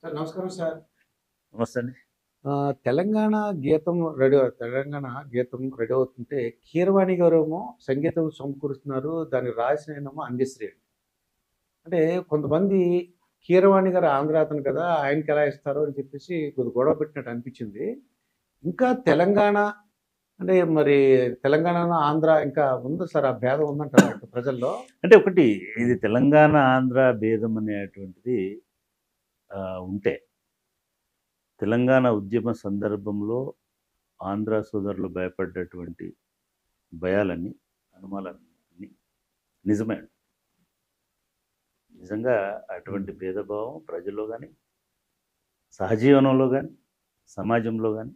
Sir నమస్కారం sir. నమస్తే అండి. తెలంగాణ గీతం రెడీ అవుతుంటే కీరవాణి గారేమో సంగీతం సమకూరుస్తున్నారు. దాన్ని రాసినేమో అందశ్రీ అండి. అంటే కొంతమంది కీరవాణి గారు ఆంధ్ర అతను కదా! ఆయనకి ఎలా ఇస్తారు అని చెప్పేసి కొద్దిగా గొడవ పెట్టినట్టు అనిపించింది. ఇంకా తెలంగాణ అంటే మరి తెలంగాణలో ఆంధ్ర ఇంకా ఉందా సార్? ఆ భేదం ఉందంటారా ఇక ప్రజల్లో? అంటే ఒకటి ఇది తెలంగాణ, ఆంధ్ర భేదం అనేటువంటిది ఉంటే తెలంగాణ ఉద్యమ సందర్భంలో ఆంధ్ర సోదరులు భయపడ్డటువంటి భయాలన్నీ, అనుమానాలన్నీ నిజమే అండి. నిజంగా అటువంటి భేదభావం ప్రజల్లో కానీ, సహజీవనంలో కానీ, సమాజంలో కానీ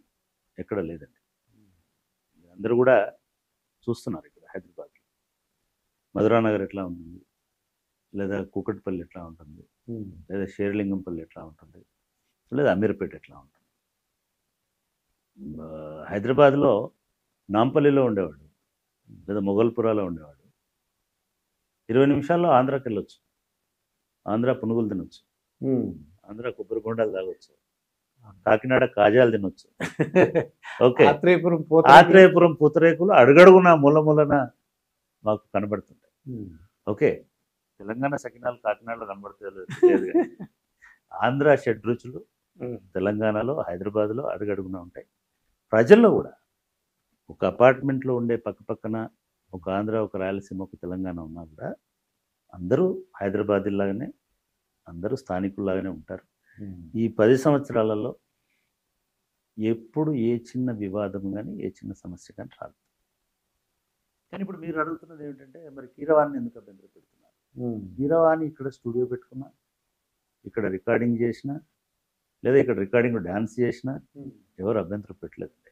ఎక్కడ లేదండి. అందరూ కూడా చూస్తున్నారు. ఇక్కడ హైదరాబాద్లో మధురానగర్ ఎట్లా ఉంటుంది, లేదా కూకట్పల్లి ఎట్లా ఉంటుంది, లేదా షేర్లింగంపల్లి ఎట్లా ఉంటుంది, లేదా అమీర్పేట ఎట్లా ఉంటుంది. హైదరాబాద్లో నాంపల్లిలో ఉండేవాడు, లేదా మొగల్పురాలో ఉండేవాడు 20 నిమిషాల్లో ఆంధ్రాకి వెళ్ళొచ్చు, ఆంధ్ర పునుగులు తినొచ్చు, ఆంధ్ర కొబ్బరి బొండాలు తాగొచ్చు, కాకినాడ కాజాలు తినొచ్చు. ఓకే, ఆత్రేయపురం పూతరేకులు అడుగడుగున మూలన మాకు కనబడుతుంటాయి. ఓకే, తెలంగాణ సకినాలు కాకినాడలో కనబడలేదు. ఆంధ్ర షడ్రుచులు తెలంగాణలో, హైదరాబాద్లో అడుగడుగున ఉంటాయి. ప్రజల్లో కూడా ఒక అపార్ట్మెంట్లో ఉండే పక్కన ఒక ఆంధ్ర, ఒక రాయలసీమ, ఒక తెలంగాణ ఉన్నా కూడా అందరూ హైదరాబాదీలాగానే, అందరూ స్థానికుల్లాగానే ఉంటారు. ఈ 10 సంవత్సరాలలో ఎప్పుడు ఏ చిన్న వివాదం కానీ, ఏ చిన్న సమస్య కానీ రాదు. కానీ ఇప్పుడు మీరు అడుగుతున్నది ఏమిటంటే, మరి కీరవాణిని ఎందుకు అభ్యంతరం పెడుతున్నారు? కీరవాణి ఇక్కడ స్టూడియో పెట్టుకున్నా, ఇక్కడ రికార్డింగ్ చేసినా, లేదా ఇక్కడ రికార్డింగ్ డ్యాన్స్ చేసినా ఎవరు అభ్యంతరం పెట్టలేదండి.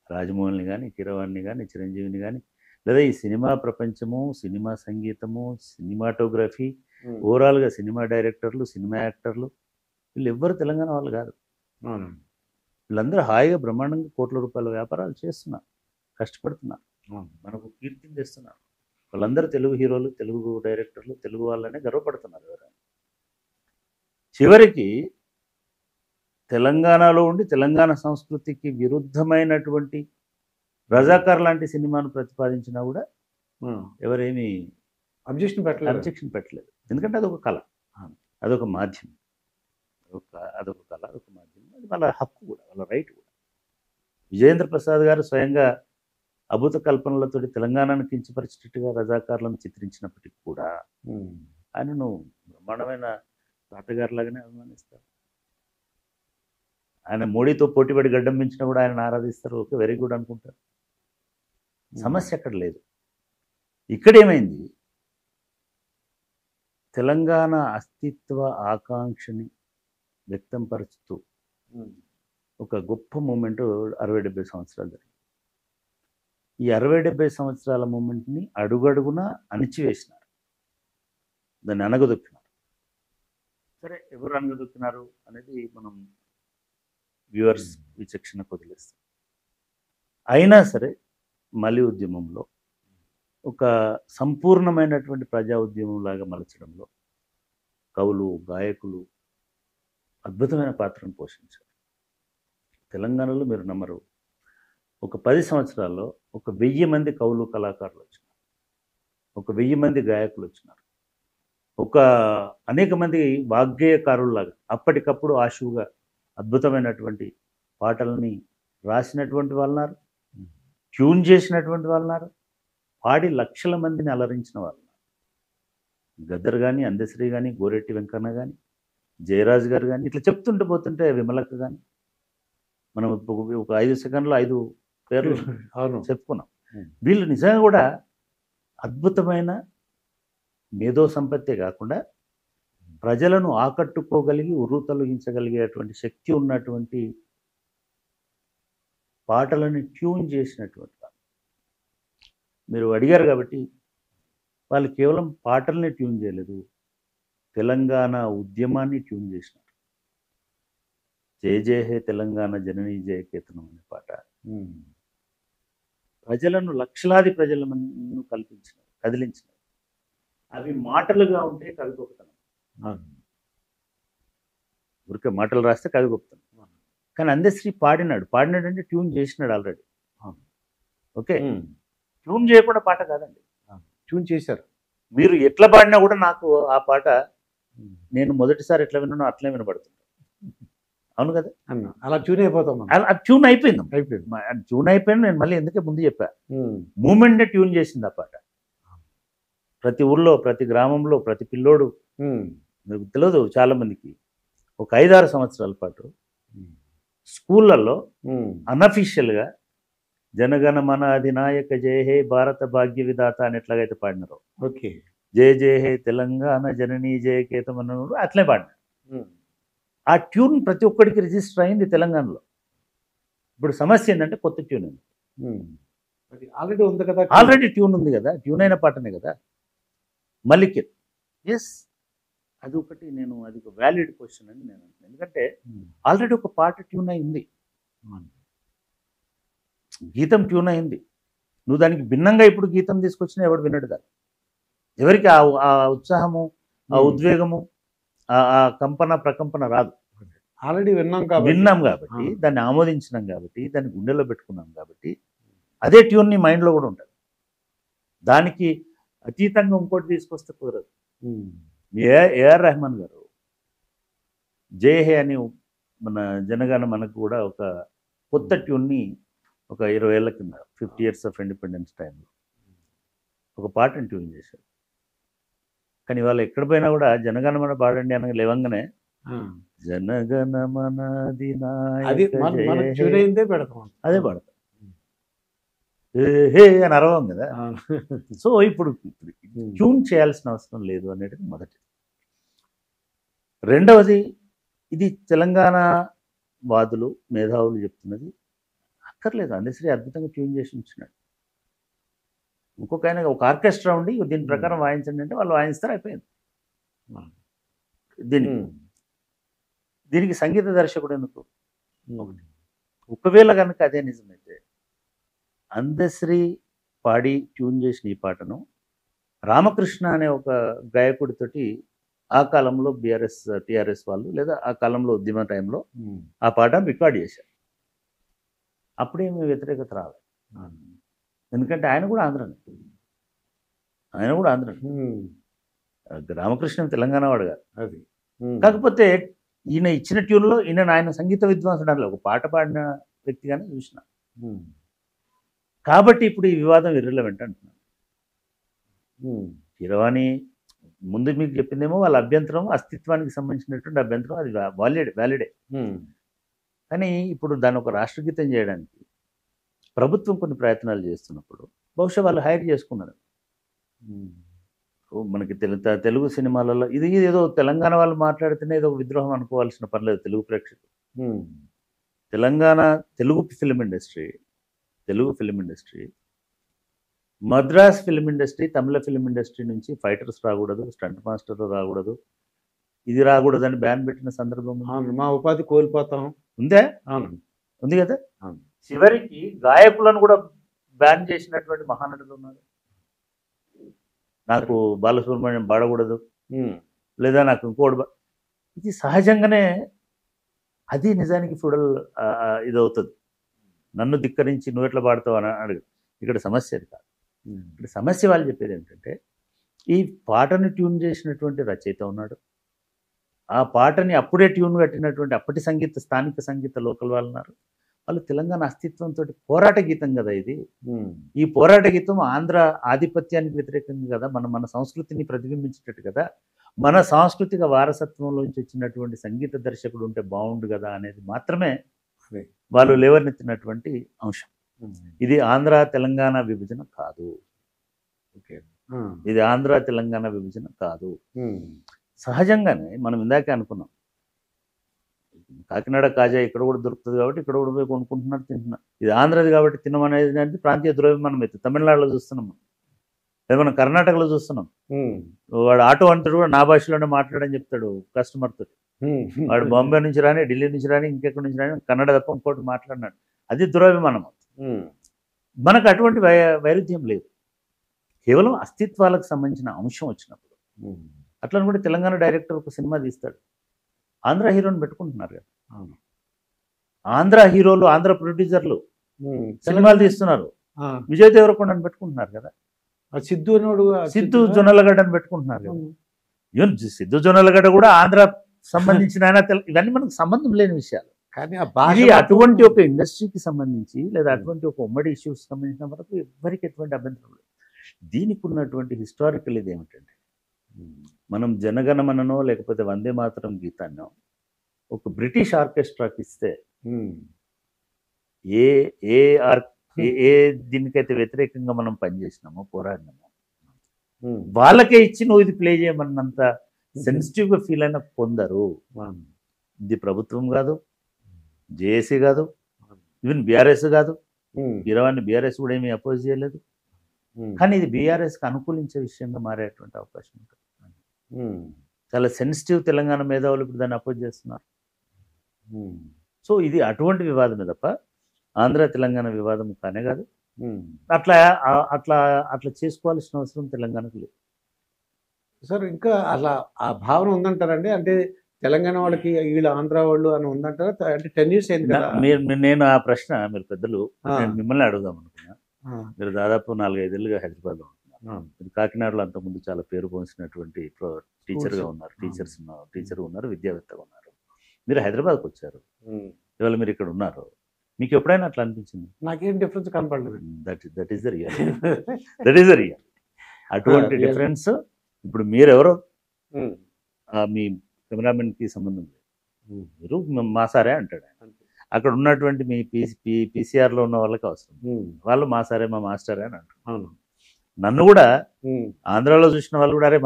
రాజమౌళిని కానీ, కీరవాణిని కానీ, చిరంజీవిని కానీ, లేదా ఈ సినిమా ప్రపంచము, సినిమా సంగీతము, సినిమాటోగ్రఫీ, ఓవరాల్గా సినిమా డైరెక్టర్లు, సినిమా యాక్టర్లు, వీళ్ళు ఎవ్వరు తెలంగాణ వాళ్ళు కాదు. వీళ్ళందరూ హాయిగా బ్రహ్మాండంగా కోట్ల రూపాయల వ్యాపారాలు చేస్తున్నారు, కష్టపడుతున్నారు, మనకు కీర్తిని తెస్తున్నారు. వాళ్ళందరూ తెలుగు హీరోలు, తెలుగు డైరెక్టర్లు, తెలుగు వాళ్ళనే గర్వపడుతున్నారు. ఎవరైనా చివరికి తెలంగాణలో ఉండి తెలంగాణ సంస్కృతికి విరుద్ధమైనటువంటి రజాకార్ లాంటి సినిమాను ప్రతిపాదించినా కూడా ఎవరేమీ అబ్జెక్షన్ పెట్టలేదు. ఎందుకంటే అదొక కళ, అదొక మాధ్యమం, అదొక కళ, అదొక మాధ్యమం, అది వాళ్ళ హక్కు కూడా, వాళ్ళ రైట్ కూడా. విజయేంద్ర ప్రసాద్ గారు స్వయంగా అభూత కల్పనలతో తెలంగాణను కించపరిచేట్టుగా రజాకారులను చిత్రించినప్పటికీ కూడా ఆయనను బ్రహ్మాండమైన తాతగారిలాగానే అభిమానిస్తారు. ఆయన మోడీతో పోటీపడి గడ్డం పెంచినా కూడా ఆయన ఆరాధిస్తారు. ఓకే, వెరీ గుడ్ అనుకుంటారు. సమస్య అక్కడ లేదు. ఇక్కడేమైంది, తెలంగాణ అస్తిత్వ ఆకాంక్షని వ్యక్తం పరుచుతూ ఒక గొప్ప మూమెంట్ 60-70 సంవత్సరాలు జరిగింది. ఈ 60-70 సంవత్సరాల మూమెంట్ని అడుగడుగున అణిచివేసినారు, దాన్ని అనగదొక్కినారు. సరే, ఎవరు అనగదొక్కినారు అనేది మనం వ్యూవర్స్ విచక్షణకు వదిలేస్తాం. అయినా సరే మలి ఉద్యమంలో ఒక సంపూర్ణమైనటువంటి ప్రజా ఉద్యమంలాగా మలచడంలో కవులు, గాయకులు అద్భుతమైన పాత్రను పోషించారు. తెలంగాణలో మీరు నమ్మరు, ఒక 10 సంవత్సరాల్లో ఒక 1000 మంది కవులు, కళాకారులు వచ్చినారు, ఒక 1000 మంది గాయకులు వచ్చినారు, ఒక అనేక మంది వాగ్గేయకారుల్లాగా అప్పటికప్పుడు ఆశువుగా అద్భుతమైనటువంటి పాటలని రాసినటువంటి వాళ్ళున్నారు, ట్యూన్ చేసినటువంటి వాళ్ళున్నారు, పాడి లక్షల మందిని అలరించిన వాళ్ళు. గద్దర్ కానీ, అందశ్రీ కానీ, గోరెట్టి వెంకన్న కానీ, జయరాజ్ గారు కానీ, ఇట్లా చెప్తుంటే పోతుంటే విమలక్క కానీ, మనం ఒక 5 సెకండ్లో 5 పేర్లు చెప్పుకున్నాం. వీళ్ళు నిజంగా కూడా అద్భుతమైన మేధో సంపత్తే కాకుండా ప్రజలను ఆకట్టుకోగలిగి ఉర్రూతలొగించగలిగేటువంటి శక్తి ఉన్నటువంటి పాటలను ట్యూన్ చేసినటువంటి వాళ్ళు. మీరు అడిగారు కాబట్టి, వాళ్ళు కేవలం పాటల్ని ట్యూన్ చేయలేదు, తెలంగాణ ఉద్యమాన్ని ట్యూన్ చేసినారు. జయ జయ హే తెలంగాణ జననీ జయకేతనం అనే పాట ప్రజలను, లక్షలాది ప్రజలను కదిలించినారు. అవి మాటలుగా ఉంటే కవిగొప్పతనం. ఊరికే మాటలు రాస్తే కవి గొప్పతనం. కానీ అందశ్రీ పాడినాడు అంటే ట్యూన్ చేసినాడు ఆల్రెడీ. ఓకే, ట్యూన్ చేయకుండా పాట కాదండి, ట్యూన్ చేశారు. మీరు ఎట్లా పాడినా కూడా నాకు ఆ పాట నేను మొదటిసారి ఎట్లా విన్నానో అట్లే వినపడుతుంది. అవును కదా అన్న అలా ట్యూన్ అయిపోతాం మనం. అది ట్యూన్ అయిపోయింది. అయిపోయింది. ట్యూన్ అయిపోయింది. నేను మళ్ళీ ఎందుకే ముందు చెప్పా, మూమెంట్నే ట్యూన్ చేసింది ఆ పాట. ప్రతి ఊర్లో, ప్రతి గ్రామంలో, ప్రతి పిల్లోడు, మీకు తెలియదు చాలా మందికి, ఒక 5-6 సంవత్సరాల పాటు స్కూళ్ళల్లో అన్అఫీషియల్గా జనగణమన అధినాయక జయ హే భారత భాగ్య విధాత అని ఎట్లాగైతే పాడినారో, ఓకే, జయ జయ హే తెలంగాణ జననీ జయ కేతమన్న అట్లే పాడినారు. ఆ ట్యూన్ ప్రతి ఒక్కడికి రిజిస్టర్ అయింది తెలంగాణలో. ఇప్పుడు సమస్య ఏంటంటే కొత్త ట్యూన్ ఉంది. ఆల్రెడీ ఉంది కదా, ఆల్రెడీ ట్యూన్ ఉంది కదా, ట్యూన్ అయిన పాటనే కదా మళ్ళీ. ఎస్, అది ఒకటి, అది ఒక వ్యాలిడ్ క్వశ్చన్ అని నేను అంటున్నాను. ఎందుకంటే ఆల్రెడీ ఒక పాట ట్యూన్ అయింది, గీతం ట్యూన్ అయింది. నువ్వు దానికి భిన్నంగా ఇప్పుడు గీతం తీసుకొచ్చినా ఎవడు వినడు కాదు. ఎవరికి ఆ ఉత్సాహము, ఆ ఉద్వేగము, ఆ కంపన ప్రకంపన రాదు. ఆల్రెడీ విన్నాం కాబట్టి దాన్ని ఆమోదించినాం కాబట్టి, దాన్ని గుండెలో పెట్టుకున్నాం కాబట్టి అదే ట్యూన్ని మైండ్లో కూడా ఉంటుంది. దానికి అతీతంగా ఇంకోటి తీసుకొస్తే కుదరదు. ఏఆర్ రెహమాన్ గారు జై హే అని మన జనగణ మనకు కూడా ఒక కొత్త ట్యూన్ని ఒక 20 ఏళ్ల కింద 50 years ఆఫ్ ఇండిపెండెన్స్ టైంలో ఒక పాటను ట్యూన్ చేశారు. కానీ వాళ్ళు ఎక్కడ పోయినా కూడా జనగణమన పాడండి అనగా లేవంగానే జనగణమన అదే పాడతాం, హే అని అరవం కదా. సో ఇప్పుడు ట్యూన్ చేయాల్సిన అవసరం లేదు అనేది మొదటి. రెండవది, ఇది తెలంగాణ వాదులు, మేధావులు చెప్తున్నది అక్కర్లేదు. అందశ్రీ అద్భుతంగా ట్యూన్ చేసి ఉంచినాడు. ఇంకొక ఆయన ఒక ఆర్కెస్ట్రా ఉండి దీని ప్రకారం వాయించండి అంటే వాళ్ళు వాయిస్తారు, అయిపోయింది. దీనికి సంగీత దర్శకుడు ఎందుకు? ఒకవేళ కనుక అదే నిజమైతే అందశ్రీ పాడి ట్యూన్ చేసిన ఈ పాటను రామకృష్ణ అనే ఒక గాయకుడితోటి ఆ కాలంలో టిఆర్ఎస్ వాళ్ళు, లేదా ఆ కాలంలో ఉద్యమ టైంలో ఆ పాటను రికార్డ్ చేశారు. అప్పుడేమి వ్యతిరేకత రాలేదు, ఎందుకంటే ఆయన కూడా ఆంధ్రనే. రామకృష్ణ తెలంగాణ వాడు కాదు. అది కాకపోతే ఈయన ఇచ్చిన ట్యూన్లో ఆయన సంగీత విద్వాంసుడు ఒక పాట పాడిన వ్యక్తిగానే చూసిన. కాబట్టి ఇప్పుడు ఈ వివాదం ఇర్రెలవెంట్ అంటున్నాను. కీరవాణి ముందు మీకు చెప్పిందేమో వాళ్ళ అభ్యంతరం, అస్తిత్వానికి సంబంధించినటువంటి అభ్యంతరం, అది వ్యాలిడే. కానీ ఇప్పుడు దాన్ని ఒక రాష్ట్రగీతం చేయడానికి ప్రభుత్వం కొన్ని ప్రయత్నాలు చేస్తున్నప్పుడు బహుశా వాళ్ళు హైర్ చేసుకున్నారు. మనకి తెలుగు సినిమాలలో ఇది ఏదో తెలంగాణ వాళ్ళు మాట్లాడితేనే ఏదో విద్రోహం అనుకోవాల్సిన పర్లేదు. తెలుగు ప్రేక్షకులు, Telangana Telugu film industry, Madras film industry, Tamil film industry నుంచి ఫైటర్స్ రాకూడదు, స్టంట్ మాస్టర్లు రాకూడదు, ఇది రాకూడదని బ్యాన్ పెట్టిన సందర్భం మా ఉపాధి కోల్పోతాం ఉందే. ఉంది కదా. చివరికి గాయకులను కూడా బ్యాన్ చేసినటువంటి మహానటులు ఉన్నారు. నాకు బాలసుబ్రహ్మణ్యం పాడకూడదు, లేదా నాకు ఇంకోటి, ఇది సహజంగానే. అది నిజానికి ఫ్యూడల్ ఇది అవుతుంది. నన్ను ధిక్కరించి నువ్వు ఎట్లా పాడతావు అని అడుగు. ఇక్కడ సమస్య అది కాదు. ఇక్కడ సమస్య వాళ్ళు చెప్పేది ఏంటంటే, ఈ పాటను ట్యూన్ చేసినటువంటి రచయిత ఉన్నాడు, ఆ పాటని అప్పుడే ట్యూన్ కట్టినటువంటి అప్పటి స్థానిక సంగీత లోకల్ వాళ్ళు ఉన్నారు. వాళ్ళు తెలంగాణ అస్తిత్వంతో పోరాట గీతం కదా ఇది. ఈ పోరాట గీతం ఆంధ్ర ఆధిపత్యానికి వ్యతిరేకంగా కదా, మన సంస్కృతిని ప్రతిబింబించేటట్టు కదా, మన సాంస్కృతిక వారసత్వంలోంచి వచ్చినటువంటి సంగీత దర్శకుడు ఉంటే బాగుండు కదా అనేది మాత్రమే వాళ్ళు లేవనెత్తినటువంటి అంశం. ఇది ఆంధ్ర తెలంగాణ విభజన కాదు. ఇది ఆంధ్ర తెలంగాణ విభజన కాదు. సహజంగానే మనం ఇందాకే అనుకున్నాం, కాకినాడ కాజా ఇక్కడ కూడా దొరుకుతుంది కాబట్టి ఇక్కడ కూడా పోయి కొనుక్కుంటున్నారు, తింటున్నారు. ఇది ఆంధ్రది కాబట్టి తినమనేది అంటే ప్రాంతీయ ద్రవ్యం. మనం అయితే తమిళనాడులో చూస్తున్నాం, లేదా మనం కర్ణాటకలో చూస్తున్నాం. వాడు ఆటో అంటాడు కూడా నా భాషలోనే మాట్లాడని చెప్తాడు కస్టమర్ తోటి. వాడు బాంబే నుంచి రాని, ఢిల్లీ నుంచి రాని, ఇంకెక్కడి నుంచి రాని కన్నడ తప్ప ఇంకోటి మాట్లాడినాడు. అది దురభిమానం. మనకు అటువంటి వైరుధ్యం లేదు. కేవలం అస్తిత్వాలకు సంబంధించిన అంశం వచ్చినప్పుడు అట్లా కూడా తెలంగాణ డైరెక్టర్ ఒక సినిమా తీస్తాడు, ఆంధ్ర హీరోని పెట్టుకుంటున్నారు కదా. అవును. ఆంధ్ర హీరోలు, ఆంధ్ర ప్రొడ్యూసర్లు సినిమాలు తీస్తున్నారు. ఆ, విజయ్ దేవరకొండని పెట్టుకుంటున్నారు కదా. ఆ సిద్ధు అనేవాడు సిద్ధు జొన్నలగడ్డని పెట్టుకుంటున్నారు కదా. ఈవెన్ సిద్ధు జొన్నలగడ్డ కూడా ఆంధ్ర సంబంధించిన ఆయన ఇవన్నీ మనకు సంబంధం లేని విషయాలు. కానీ ఆ భాష ఇది అటువంటి ఒక ఇండస్ట్రీకి సంబంధించి లేదా అటువంటి ఒక ఉమ్మడి ఇష్యూస్ సంబంధించిన వరకు ఎవరికి ఎటువంటి అభ్యంతరం లేదు. దీనికి ఉన్నటువంటి హిస్టారికల్ ఇది ఏమిటంటే, మనం జనగణమననో లేకపోతే వందే మాతరం గీతాన్నో ఒక బ్రిటిష్ ఆర్కెస్ట్రాకి ఇస్తే ఏ ఏ ఏ దీనికైతే వ్యతిరేకంగా మనం పనిచేసినామో, పోరాడినామో, వాళ్ళకే ఇచ్చి నువ్వు ఇది ప్లే చేయమన్నంత సెన్సిటివ్గా ఫీల్ అయిన కొందరు. ఇది ప్రభుత్వం కాదు, జేఏసీ కాదు, ఈవెన్ బీఆర్ఎస్ కాదు. కీరవాణి బీఆర్ఎస్ కూడా ఏమీ అపోజ్ చేయలేదు. కానీ ఇది బీఆర్ఎస్కి అనుకూలించే విషయంగా మారేటువంటి అవకాశం ఉంటుంది. చాలా సెన్సిటివ్ తెలంగాణ మేధావులు ఇప్పుడు దాన్ని అపోజ్ చేస్తున్నారు. సో ఇది అటువంటి వివాదమే తప్ప ఆంధ్ర తెలంగాణ వివాదం కానే కాదు. అట్లా అట్లా అట్లా చేసుకోవాల్సిన అవసరం తెలంగాణకు లేదు సార్. ఇంకా అలా ఆ భావన ఉందంటారండి? అంటే తెలంగాణ వాళ్ళకి వీళ్ళు ఆంధ్ర వాళ్ళు అని ఉందంటారా? అంటే 10 years అయింది కదా. నేను ఆ ప్రశ్న మీరు పెద్దలు నేను మిమ్మల్ని అడుగుదాం అనుకున్నా. మీరు దాదాపు 4-5 ఏళ్ళుగా హైదరాబాద్లో ఉంటున్నారు. మీరు కాకినాడలో అంతకుముందు చాలా పేరు పోసినటువంటి టీచర్గా ఉన్నారు, టీచర్ ఉన్నారు, విద్యావేత్తగా ఉన్నారు. మీరు హైదరాబాద్కి వచ్చారు, ఇవాళ మీరు ఇక్కడ ఉన్నారు. మీకు ఎప్పుడైనా అట్లా అనిపించింది? నాకేం డిఫరెన్స్ కనపడలేదు. That is the real. అటువంటి డిఫరెన్స్ ఇప్పుడు మీరెవరో మీ కెమెరామెన్కి సంబంధం లేదు. మీరు మా సారే అంటాడు. అక్కడ ఉన్నటువంటి మీ పీసీఆర్లో ఉన్న వాళ్ళకి అవసరం, వాళ్ళు మా సారే మా మాస్టరే అని అంటారు. నన్ను కూడా ఆంధ్రాలో చూసిన వాళ్ళు కూడా అరే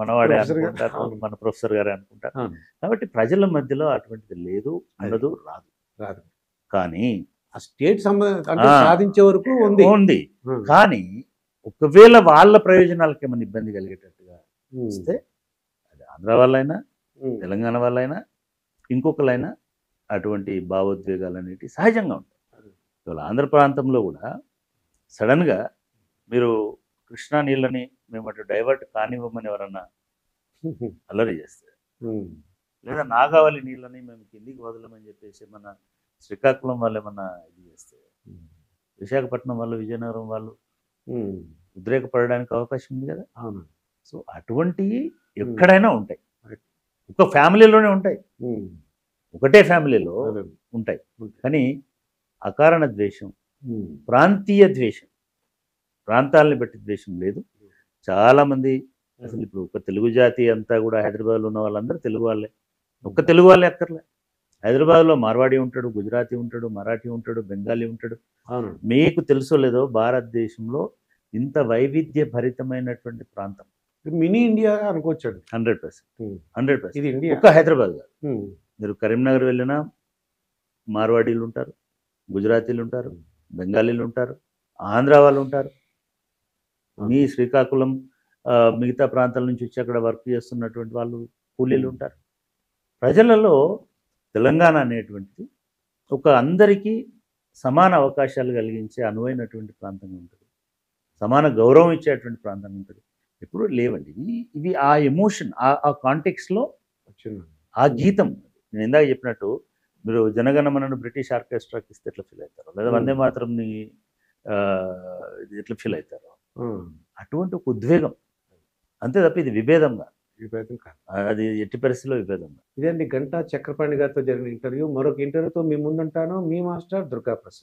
మనవాడే అనుకుంటారు, మన ప్రొఫెసర్ గారే అనుకుంటారు. కాబట్టి ప్రజల మధ్యలో అటువంటిది లేదు, ఉండదు, రాదు. కానీ ఆ స్టేట్ సాధించే వరకు ఉంది. కానీ ఒకవేళ వాళ్ళ ప్రయోజనాలకు ఏమైనా ఇబ్బంది కలిగేటట్టుగా వస్తే అది ఆంధ్ర వాళ్ళైనా తెలంగాణ వాళ్ళైనా ఇంకొకరైనా అటువంటి భావోద్వేగాలు అనేవి సహజంగా ఉంటాయి. ఇవాళ ఆంధ్ర ప్రాంతంలో కూడా సడన్గా మీరు కృష్ణా నీళ్ళని మేము అటు డైవర్ట్ కానివ్వమని ఎవరన్నా అల్లరి చేస్తే, లేదా నాగావళి నీళ్ళని మేము కిందికి వదలమని చెప్పేసి మన శ్రీకాకుళం వాళ్ళు ఏమన్నా ఇది చేస్తే, విశాఖపట్నం వాళ్ళు, విజయనగరం వాళ్ళు ఉద్రేకపడడానికి అవకాశం ఉంది కదా. సో అటువంటివి ఎక్కడైనా ఉంటాయి, ఒక ఫ్యామిలీలోనే ఉంటాయి, ఒకటే ఫ్యామిలీలో ఉంటాయి. కానీ అకారణ ద్వేషం, ప్రాంతీయ ద్వేషం, ప్రాంతాలని బట్టి ద్వేషం లేదు. చాలామంది అసలు ఇప్పుడు ఒక తెలుగు జాతి అంతా కూడా హైదరాబాద్లో ఉన్న వాళ్ళందరూ తెలుగు వాళ్ళే, ఒక్క తెలుగు వాళ్ళే అక్కర్లే. హైదరాబాద్లో మార్వాడి ఉంటాడు, గుజరాతీ ఉంటాడు, మరాఠీ ఉంటాడు, బెంగాలీ ఉంటాడు. మీకు తెలుసో లేదో భారతదేశంలో ఇంత వైవిధ్య భరితమైనటువంటి ప్రాంతం మినీ ఇండియా అనుకోవచ్చాడు. 100%. ఇది ఇండియా, ఒక్క హైదరాబాద్ కాదు. మీరు కరీంనగర్ వెళ్ళినా మార్వాడీలు ఉంటారు, గుజరాతీలు ఉంటారు, బెంగాలీలు ఉంటారు, ఆంధ్ర వాళ్ళు ఉంటారు. మీ శ్రీకాకుళం మిగతా ప్రాంతాల నుంచి వచ్చి అక్కడ వర్క్ చేస్తున్నటువంటి వాళ్ళు కూలీలు ఉంటారు. ప్రజలలో తెలంగాణ అనేటువంటిది ఒక అందరికీ సమాన అవకాశాలు కలిగించే అనువైనటువంటి ప్రాంతంగా ఉంటుంది, సమాన గౌరవం ఇచ్చేటువంటి ప్రాంతంగా ఉంటుంది. ఎప్పుడు లేవండి ఇవి ఆ ఎమోషన్, ఆ కాంటెక్స్లో ఆ గీతం. నేను ఇందాక చెప్పినట్టు మీరు జనగణమనను బ్రిటిష్ ఆర్కెస్ట్రాకి ఇస్తే ఎట్లా ఫీల్ అవుతారో, లేదా వందే మాతరంని ఎట్లా ఫీల్ అవుతారో, అటువంటి ఒక ఉద్వేగం అంతే తప్ప ఇది విభేదం కాదు. అది ఎట్టి పరిస్థితిలో విభేదం. ఇదండి గంటా చక్రపాణి గారితో జరిగిన ఇంటర్వ్యూ. మరొక ఇంటర్వ్యూతో మీ ముందుంటాను. మీ మాస్టర్ దుర్గా ప్రసాద్.